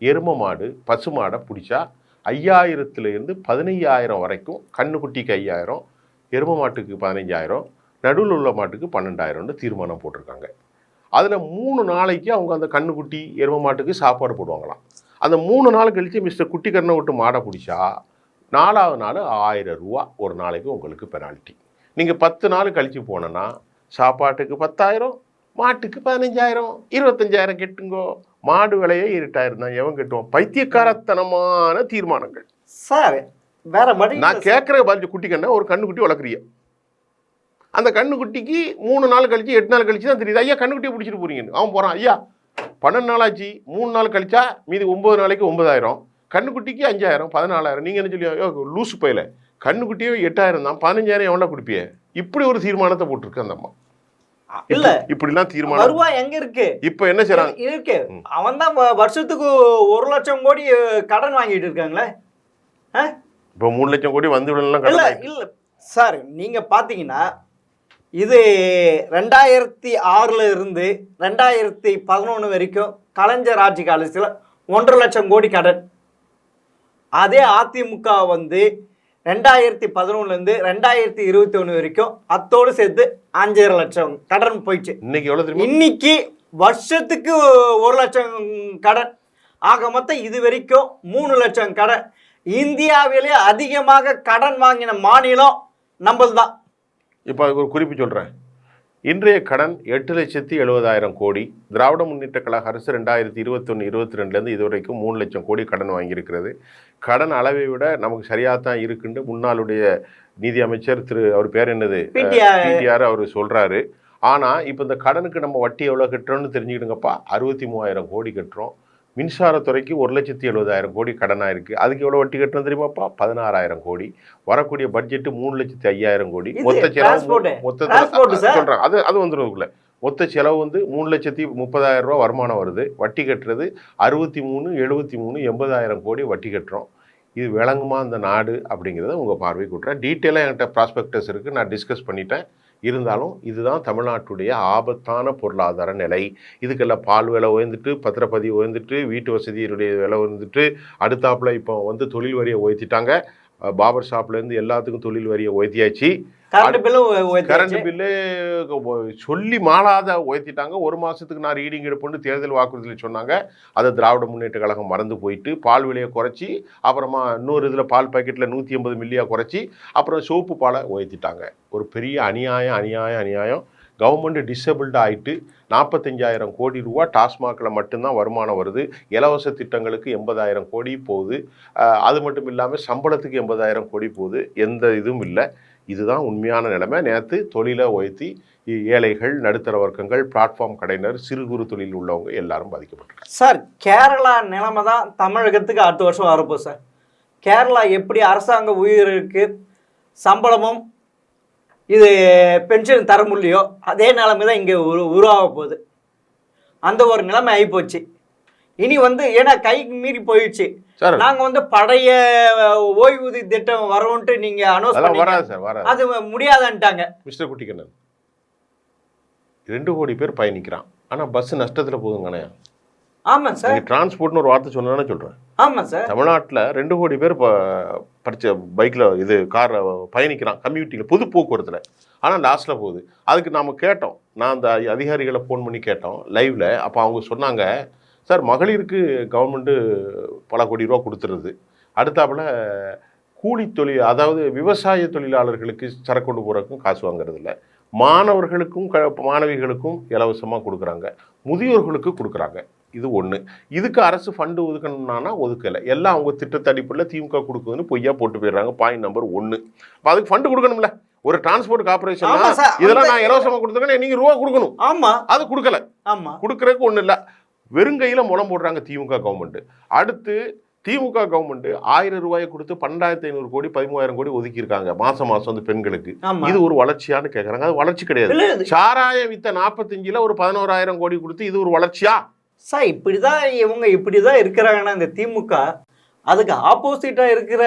எரும மாடு பசு மாடை பிடிச்சா 5000 15,000 வரைக்கும், கண்ணுக்குட்டிக்கு 5000, எரும மாட்டுக்கு 15,000, நடுவில் உள்ள மாட்டுக்கு 12,000 தீர்மானம் போட்டிருக்காங்க. அதில் 3 நாளைக்கு அவங்க அந்த கண்ணுக்குட்டி எரும மாட்டுக்கு சாப்பாடு போடுவாங்களாம். அந்த 3 நாள் கழித்து மிஸ்டர் குட்டி கண்ணை விட்டு மாடை பிடிச்சா 4வது நாள் 1000 ரூபா ஒரு நாளைக்கு உங்களுக்கு பெனால்ட்டி. நீங்கள் 10 நாள் கழித்து போனோன்னா சாப்பாட்டுக்கு 10,000, மாட்டுக்கு 15,000, 25,000 கெட்டுங்கோ. மாடு விலையே 8,000 தான். எவன் கெட்டுவோம்? பைத்தியக்காரத்தனமான தீர்மானங்கள் சார். வேற மாதிரி நான் கேட்குற பதில், குட்டி கண்ணை ஒரு கண்ணுக்குட்டி வளர்க்குறீங்க, அந்த கண்ணுக்குட்டிக்கு 3 நாள் கழிச்சு 8 நாள் கழிச்சு தான் தெரியுது, ஐயா கண்ணுக்குட்டியை பிடிச்சிட்டு போறீங்கன்னு. அவன் போகிறான், ஐயா 12 நாள் ஆச்சு, 3 நாள் கழிச்சா மீதி 9 நாளைக்கு 9,000, கண்ணுக்குட்டிக்கு 5,000, 14,000. நீங்கள் என்ன சொல்லி லூசு பையில, கண்ணுக்குட்டியே 8,000 தான், 15,000 எவ்வளோ கொடுப்பியே? இப்படி ஒரு தீர்மானத்தை போட்டிருக்கு அந்த அம்மா. இல்ல இப்படிலாம் தீர்மானம் வருவாய் எங்க இருக்கு? இப்ப என்ன செய்றாங்க? இருக்கு. அவன் தான் வருஷத்துக்கு 1 லட்சம் கோடி கடன் வாங்கிட்டு இருக்காங்களே. இப்போ 3 லட்சம் கோடி வந்து விடலாம். இல்ல இல்ல சார், நீங்க பாத்தீங்கன்னா இது 2006ல இருந்து 2011 வரைக்கும் கலைஞர் ஆட்சி காலத்தில் 1.5 லட்சம் கோடி கடன். அதே அதிமுக வந்து 2011லேருந்து 2021 வரைக்கும் அத்தோடு சேர்த்து 5.5 லட்சம் கடன் போயிடுச்சு. இன்னைக்கு எவ்வளவு தெரியுமா? இன்னைக்கு வருஷத்துக்கு 1 லட்சம் கடன். ஆக மொத்தம் இது வரைக்கும் 3 லட்சம் கடன். இந்தியாவிலே அதிகமாக கடன் வாங்கின மாநிலம் நம்மளது தான். இப்போ அதுக்கு ஒரு குறிப்பு சொல்கிறேன். இன்றைய கடன் 8,70,000 கோடி. திராவிட முன்னேற்ற கழக அரசு 2021-22 இதுவரைக்கும் 3 லட்சம் கோடி கடன் வாங்கியிருக்கிறது. கடன் அளவை விட நமக்கு சரியாக தான் இருக்குன்னு முன்னாளுடைய நீதி அமைச்சர் அவர் பேர் என்னது, பிடிஆர், அவர் சொல்கிறாரு. ஆனால் இப்போ இந்த கடனுக்கு நம்ம வட்டி எவ்வளோ கட்டுறோம்னு தெரிஞ்சுக்கிடுங்கப்பா. 63,000 கோடி கட்டுறோம். மின்சாரத்துறைக்கு 1,70,000 கோடி கடனாக இருக்குது. அதுக்கு எவ்வளோ வட்டி கட்டணும் தெரியுமாப்பா? 16,000 கோடி. வரக்கூடிய பட்ஜெட்டு 3,05,000 கோடி. மொத்த செலவு சொல்கிறாங்க, அது வந்துடுறதுக்குள்ள மொத்த செலவு வந்து 3,30,000 ரூபா வருமானம் வருது. வட்டி கட்டுறது 63, 73, 80,000 கோடி வட்டி கட்டுறோம். இது விளங்குமா இந்த நாடு அப்படிங்கிறத உங்கள் பார்வை கூட்டுறேன். டீட்டெயிலாக என்கிட்ட ப்ராஸ்பெக்டஸ் இருக்குது, நான் டிஸ்கஸ் பண்ணிட்டேன். இருந்தாலும் இதுதான் தமிழ்நாட்டுடைய ஆபத்தான பொருளாதார நிலை. இதுக்கெல்லாம் பால் விலை உயர்ந்துட்டு, பத்திரப்பதிவு உயர்ந்துட்டு, வீட்டு வசதியுடைய விலை உயர்ந்துட்டு, அடுத்தாப்புல இப்போ வந்து தொழில் வரியை உயர்த்திட்டாங்க. பாபர் ஷாப்லேருந்து எல்லாத்துக்கும் தொழில் வரியை உயர்த்தியாச்சு. கரண்ட் பில்லு சொல்லி மாளாத உயர்த்திட்டாங்க. 1 மாதத்துக்கு நான் ரீடிங் எடுப்புன்னு தேர்தல் வாக்குறுதியில் சொன்னாங்க. அதை திராவிட முன்னேற்ற கழகம் மறந்து போயிட்டு பால் விலையை குறைச்சி, அப்புறமா இன்னொரு இதில் பால் பாக்கெட்டில் 180 மில்லியாக குறைச்சி, அப்புறம் சோப்பு பாலை உயர்த்திட்டாங்க. ஒரு பெரிய அநியாயம். கவர்மெண்ட் டிசபிள்டு ஆகிட்டு 45,000 கோடி ரூபா டாஸ்மாகில் மட்டும்தான் வருமானம் வருது. இலவச திட்டங்களுக்கு 80,000 கோடி போகுது. அது மட்டும் இல்லாமல் சம்பளத்துக்கு 80,000 கோடி போகுது. எந்த இதுவும் இல்லை. இதுதான் உண்மையான நிலைமை. நேற்று தொழிலை உயர்த்தி ஏழைகள், நடுத்தர வர்க்கங்கள், பிளாட்ஃபார்ம் கடையினர், சிறு குறு தொழில் உள்ளவங்க எல்லாரும் பாதிக்கப்பட்டிருக்காங்க. சார், கேரளா நிலைமை தான் தமிழகத்துக்கு அடுத்த வருஷம் வரப்போ சார். கேரளா எப்படி அரசாங்க உயிருக்கு சம்பளமும் இது பென்ஷன் தர முடியலையோ அதே நிலைமை தான் இங்கே உருவாக போகுது. அந்த ஒரு நிலைமை ஆகிப்போச்சு. இனி வந்து ஏன்னா கைக்கு மீறி போயிடுச்சு. நாங்க வந்து பழைய ஓய்வூதிய திட்டம் வரோன்ட்டு நீங்க அனௌன்ஸ் பண்ணீங்க, அது முடியாதுன்ட்டாங்க. மிஸ்டர் குட்டிக்கண்ணன், 2 கோடி பேர் பயணிக்கிறான், ஆனா பஸ் நஷ்டத்துல போகுதுங்கண்ணே. ஆமா சார். டிரான்ஸ்போர்ட்னு ஒரு வார்த்தை சொன்னா சொல்றேன். ஆமா சார். தமிழ்நாட்டில் 2 கோடி பேர் பைக்கில் கார் பயணிக்கிறான், கம்யூனிட்டியில், பொது போக்குவரத்தில். ஆனால் லாஸ்ட்டில் போகுது. அதுக்கு நாம் கேட்டோம், நான் அந்த அதிகாரிகளை ஃபோன் பண்ணி கேட்டோம் லைவில். அப்போ அவங்க சொன்னாங்க, சார் மகளிருக்கு கவர்மெண்ட்டு பல கோடி ரூபா கொடுத்துருது. அடுத்தாப்புல கூலி தொழில், அதாவது விவசாய தொழிலாளர்களுக்கு சரக்கு கொண்டு போகிறதுக்கும் காசு வாங்குறது இல்லை. மாணவர்களுக்கும் மாணவிகளுக்கும் இலவசமாக கொடுக்குறாங்க, முதியோர்களுக்கு கொடுக்குறாங்க. இது ஒன்று. இதுக்கு அரசு ஃபண்டு ஒதுக்கணும்னா ஒதுக்கலை. எல்லாம் அவங்க திட்டத்தடிப்பில் திமுக கொடுக்குதுன்னு பொய்யா போட்டு போயிடுறாங்க. Point number 1. அதுக்கு ஃபண்டு கொடுக்கணும்ல. ஒரு டிரான்ஸ்போர்ட் கார்பரேஷன் இதெல்லாம் நான் இலவசமாக கொடுத்துருக்கேன், நீங்கள் ரூபா கொடுக்கணும். ஆமாம், அது கொடுக்கல. ஆமாம், கொடுக்குறதுக்கு ஒன்றும் இல்லை. வெறுங்கையில் முளம் போடுறாங்க திமுக கவர்மெண்ட். அடுத்து திமுக கவர்மெண்ட் 1000 ரூபாயை கொடுத்து 12,500 கோடி 13,000 கோடி ஒதுக்கியிருக்காங்க மாசம் வந்து பெண்களுக்கு. இது ஒரு வளர்ச்சியான்னு கேட்குறாங்க. அது வளர்ச்சி கிடையாது. சாராயம் வித்த 45ல் ஒரு 11,000 கோடி கொடுத்து இது ஒரு வளர்ச்சியா? சார், இப்படிதான் இவங்க இப்படிதான் இருக்கிறாங்கன்னா இந்த திமுக. அதுக்கு ஆப்போசிட்டா இருக்கிற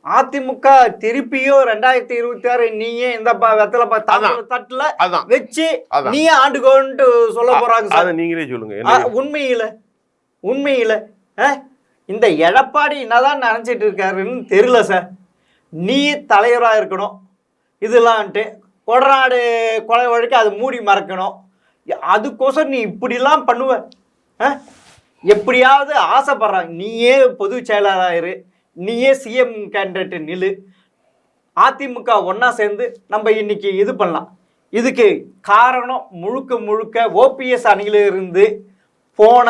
அதிமுக திருப்பியும் 2026 நீயே இந்த வெத்தலை தட்டுல வச்சு நீயே ஆண்டுகோன்ட்டு சொல்ல போறாங்க சார். நீங்களே சொல்லுங்க. உண்மையில இந்த எடப்பாடி என்னதான் நினைச்சிட்டு இருக்காருன்னு தெரியல சார். நீ தலைவரா இருக்கணும், இதெல்லாம்ட்டு கொடநாடு கொலை வழக்கு அது மூடி மறக்கணும். அதுக்கோசம் நீ இப்படிலாம் பண்ணுவ? எப்படியாவது ஆசைப்படுறாங்க. நீயே பொதுச் செயலாளர், நீயே சிஎம் கேண்டிடேட் நில்லு, அதிமுக ஒன்றா சேர்ந்து நம்ம இன்னைக்கு இது பண்ணலாம். இதுக்கு காரணம் முழுக்க ஓபிஎஸ் அணியிலிருந்து போன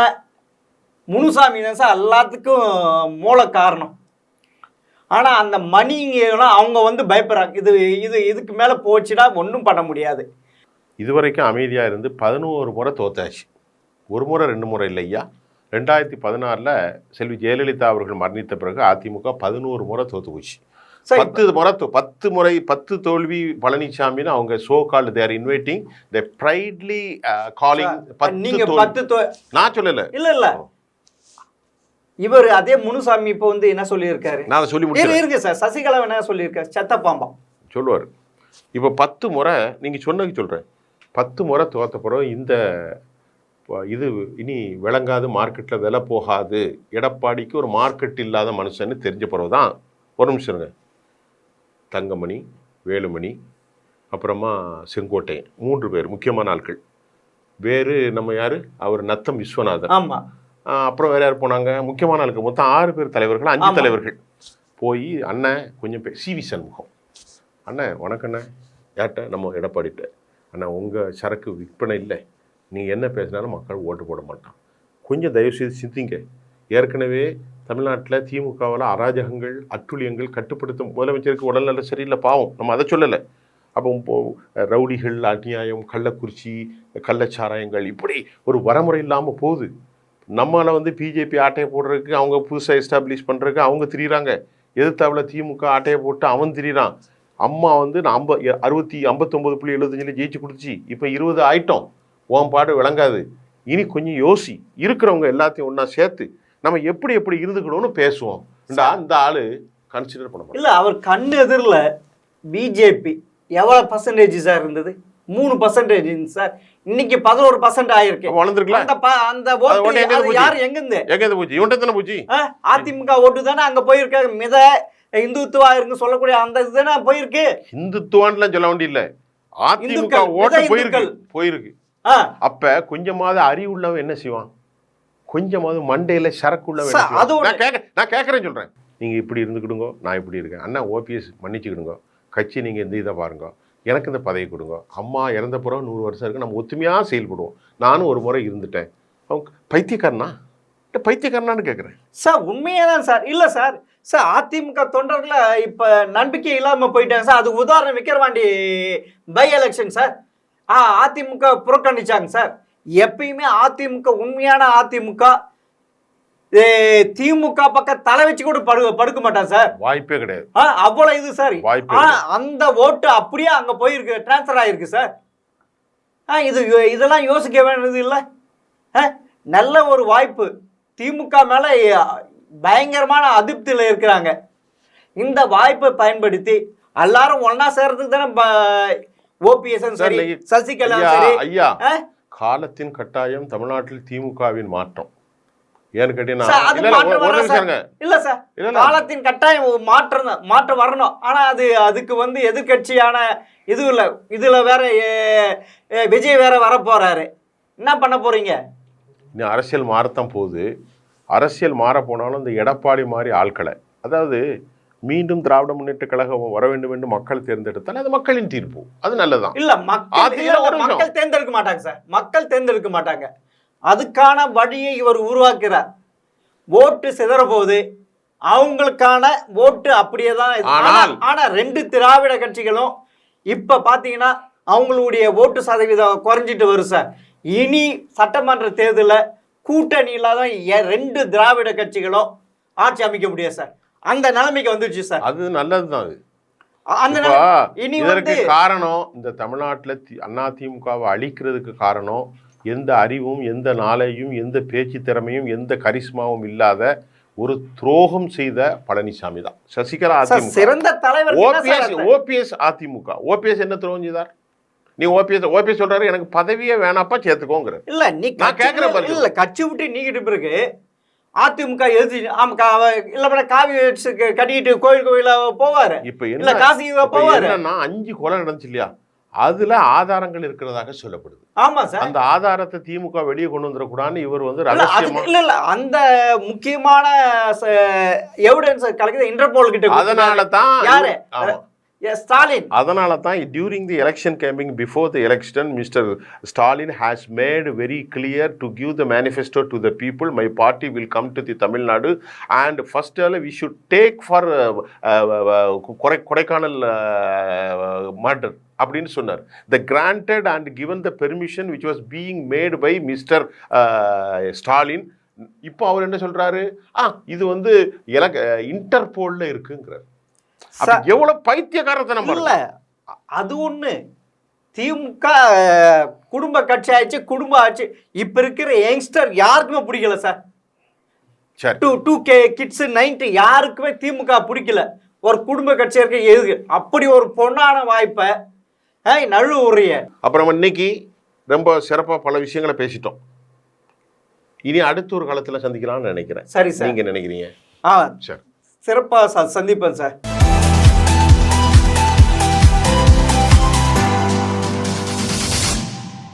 முனுசாமி தான் சார் எல்லாத்துக்கும் மூல காரணம். ஆனால் அந்த மணிங்கெல்லாம் அவங்க வந்து பயப்படுறாங்க. இதுக்கு மேலே போச்சுன்னா ஒன்றும் பண்ண முடியாது. இதுவரைக்கும் அமைதியாக இருந்து 11 முறை தோத்தாச்சு. ஒரு முறை 2 முறை இல்லையா. 2016 செல்வி ஜெயலலிதா அவர்கள் மரணித்த பிறகு அதிமுக 11 முறை தோத்து போச்சு. 10 தோல்வி பழனிசாமின்னு அவங்க சோ கால்டு தேர் இன்வைட்டிங் தி ப்ரைட்லி காலிங் 10 நான் சொல்லல. இல்ல இவர் அதே முனுசாமி இப்போ வந்து என்ன சொல்லியிருக்காரு, நான் சொல்லி முடிக்கிறேன் இருக்கு சார். சசிகலா என்ன சொல்லியிருக்காரு, செத்தப்பாம்பா சொல்லுவார். இப்போ 10 முறை நீங்கள் சொன்னது சொல்கிறேன். 10 முறை தோத்த பிறகு இந்த இது இனி விளங்காது, மார்க்கெட்டில் விலை போகாது, எடப்பாடிக்கு ஒரு மார்க்கெட் இல்லாத மனுஷன்னு தெரிஞ்ச பிறகு தான். ஒரு நிமிஷம் இருங்க. தங்கமணி, வேலுமணி, அப்புறமா செங்கோட்டையன், 3 பேர் முக்கியமான ஆட்கள். வேறு நம்ம யார், அவர் நத்தம் விஸ்வநாதன். ஆமாம். அப்புறம் வேறு யார் போனாங்க, முக்கியமான ஆளுக்கு மொத்தம் 6 பேர் தலைவர்கள், 5 தலைவர்கள் போய் அண்ணன் கொஞ்சம் சிவி சண்முகம், அண்ணன் வணக்கண்ணே, யார்கிட்ட, நம்ம எடப்பாடிட்ட, அண்ணா உங்கள் சரக்கு விற்பனை இல்லை, நீங்கள் என்ன பேசினாலும் மக்கள் ஓட்டு போட மாட்டான், கொஞ்சம் தயவுசெய்து சிந்திங்க. ஏற்கனவே தமிழ்நாட்டில் திமுகவில் அராஜகங்கள் அட்டுழியங்கள் கட்டுப்படுத்தும் முதலமைச்சருக்கு உடல்நல சரியில்லை, பாவம், நம்ம அதை சொல்லலை. அப்போ ரவுடிகள், அநியாயம், கள்ளக்குறிச்சி, கள்ளச்சாராயங்கள், இப்படி ஒரு வரமுறை இல்லாமல் போகுது. நம்மளை வந்து பிஜேபி ஆட்டையை போடுறதுக்கு, அவங்க புதுசாக எஸ்டாப்ளிஷ் பண்ணுறதுக்கு அவங்க திரியிறாங்க. எதிர்த்தாவில் திமுக ஆட்டையை போட்டு அவன் திரியிறான். அம்மா வந்து 59.75 ஜெயிச்சு கொடுத்துச்சு, இப்போ 20 ஆயிட்டோம். உன் பாடு விளங்காது. இனி கொஞ்சம் யோசி, இருக்கிறவங்க எல்லாத்தையும் ஒன்றா சேர்த்து நம்ம எப்படி இருந்துக்கணும்னு பேசுவோம். இந்த ஆளு கன்சிடர் பண்ண இல்லை. அவர் கண்ணு எதிரில் பிஜேபி எவ்வளோ பர்சன்டேஜ் சார் இருந்தது? 3% சார். இன்னைக்கு 11% ஆயிருக்கு. வளர்ந்துருக்கலாம். அந்த ஓட்டு யார் எங்கிருந்து போச்சு? இவன்ட்ட தானே போச்சு. அதிமுக ஓட்டு தானே அங்கே போயிருக்காங்க. மித இந்துத்துவா இருக்கு சொல்லக்கூடிய அந்த இதுதானே போயிருக்கு. இந்துத்துவான்லாம் சொல்ல வேண்டிய அதிமுக ஓட்டு போயிருக்கு. அப்ப கொஞ்சமாவது அறிவு உள்ளவன் என்ன செய்வான்? கொஞ்சமாவது மண்டையில சரக்கு உள்ளவன். நான் கேட்கறேன், சொல்றேன். நீங்க இப்படி இருந்துக்கிடுங்க, நான் இப்படி இருக்கேன். அண்ணா ஓபிஎஸ் மன்னிச்சுக்கிடுங்க, கட்சி நீங்க இந்த இதை பாருங்க, எனக்கு இந்த பதவி கொடுங்க. அம்மா இறந்த பிறகு 100 வருஷம் இருக்கு, நம்ம ஒத்துமையாக செயல்படுவோம். நானும் ஒரு முறை இருந்துட்டேன். அவங்க பைத்தியக்காரனான்னு கேட்குறேன் சார். உண்மையாக தான் சார். இல்லை சார், அதிமுக தொண்டர்களை இப்போ நம்பிக்கை இல்லாமல் போயிட்டாங்க சார். அது உதாரணம் Vikravandi by election sir. AIADMK புறக்கணிச்சாங்க சார். எப்பயுமே அதிமுக, உண்மையான அதிமுக திமுக பக்கம் தலை வச்சு கூட படுக்க மாட்டான் சார். வாய்ப்பே கிடையாது. அவ்வளவு இது சார். அந்த ஓட்டு அப்படியே அங்க போயிருக்கு, டிரான்ஸ்பர் ஆயிருக்கு சார். இதெல்லாம் யோசிக்க வேண்டியது இல்லை. நல்ல ஒரு வாய்ப்பு. திமுக மேல பயங்கரமான அதிருப்தியில் இருக்கிறாங்க. இந்த வாய்ப்பை பயன்படுத்தி எல்லாரும் ஒன்னா சேர்றதுக்கு தானே ஓபிஎஸ் சரி, சசிகலா சரி. ஐயா, காலத்தின் கட்டாயம் தமிழ்நாட்டில் திமுகவின் மாற்றம். ஏன்னு கேட்டீங்கன்னா, இல்ல சார், காலத்தின் கட்டாயம் மாற்றம் வரணும். ஆனா அதுக்கு வந்து எதிர்கட்சியான இது இல்ல. இதுல வேற விஜய் வேற வர போறாரு. என்ன பண்ண போறீங்க? இன்னும் அரசியல் மாறத்தான் போகுது. அரசியல் மாற போனாலும் இந்த எடப்பாடி மாதிரி ஆட்களை, அதாவது மீண்டும் திராவிட முன்னேற்ற கழகம் வர வேண்டும் என்று மக்கள் தேர்ந்தெடுத்தால் அது மக்களின் தீர்ப்பு, அது நல்லதான். இல்ல மக்கள் தேர்ந்தெடுக்க மாட்டாங்க சார். மக்கள் தேர்ந்தெடுக்க மாட்டாங்க. அதுக்கான வழியை இவர் உருவாக்குறார். ஓட்டு சிதற போது அவங்களுக்கான ஓட்டு அப்படியே தான். ஆனா 2 திராவிட கட்சிகளும் இப்ப பாத்தீங்கன்னா அவங்களுடைய ஓட்டு சதவீதம் குறைஞ்சிட்டு வரும் சார். இனி சட்டமன்ற தேர்தலில் கூட்டணி இல்லாத 2 திராவிட கட்சிகளும் ஆட்சி அமைக்க முடியாது சார். அந்த நிலைமைக்கு வந்துருச்சு சார். அது நல்லதுதான். இதற்கு காரணம் இந்த தமிழ்நாட்டில் அதிமுகவை அழிக்கிறதுக்கு காரணம் எந்த அறிவும், எந்த நாலேஜும், எந்த பேச்சு திறமையும், எந்த கரிஸ்மாவும் இல்லாத ஒரு துரோகம் செய்த பழனிசாமி தான். சசிகலா சார், அதிமுக, சிறந்த தலைவர் என்ன சார் அர்த்தம்? ஓபிஎஸ் அதிமுக. ஓபிஎஸ் என்ன துரோகம் செய்தார்? நீ ஓபிஎஸ் சொல்றாரு எனக்கு பதவியே வேணாப்பா சேர்த்துக்கோங்கிற. இல்ல நீ நான் கேட்கிறேன் பாருங்க. இல்ல கட்சி விட்டு நீக்கிட்டு பிறகு அதிமுக எழுதி இல்ல காவி கட்டிக்கிட்டு கோயில போவாரு. இப்ப இல்ல காசி போவாரு. என்னன்னா 5 கொலை நடந்துச்சு இல்லையா, அதுல ஆதாரங்கள் இருக்கிறதாக சொல்லப்படுது. ஆமா சார். அந்த ஆதாரத்தை திமுக வெளியே கொண்டு வந்துடக்கூடாதுன்னு இவர் வந்து இல்ல ரகசியமா இல்ல அந்த முக்கியமான எவிடன்ஸ் கலக்குது இன்டர்போல் கிட்ட. அதனால தான் யாரு? ஸ்டாலின். அதனால தான் during the election campaign before the election Mr. Stalin has made very clear to give the manifesto to the people. My party will come to the Tamil Nadu and first we should take for Kodaikanal murder அப்படின்னு சொன்னார். The granted and given the permission which was being made by Mr. Stalin. இப்போ அவர் என்ன சொல்றாரு, இது வந்து இன்டர்போல்ல இருக்குங்கிறார். எவ்வளவு பைத்தியக்காரத்தனம் இல்ல. அது ஒண்ணு திமுக குடும்ப கட்சி ஆயிடுச்சு, குடும்ப ஆச்சு. இப்ப இருக்கிற யங்ஸ்டர் யாருக்குமே பிடிக்கல சார். 2K கிட்ஸ் 90 யாருக்குமே திமுக பிடிக்கல. ஒரு குடும்ப கட்சி இருக்க எதுக்கு அப்படி ஒரு பொன்னான வாய்ப்பை நழு உரிய. அப்புறம் இன்னைக்கு ரொம்ப சிறப்பா பல விஷயங்களை பேசிட்டோம். இனி அடுத்த ஒரு காலத்துல சந்திக்கலாம்னு நினைக்கிறேன். சரி சார், நீங்க நினைக்கிறீங்க? சிறப்பா சந்திப்பேன் சார்.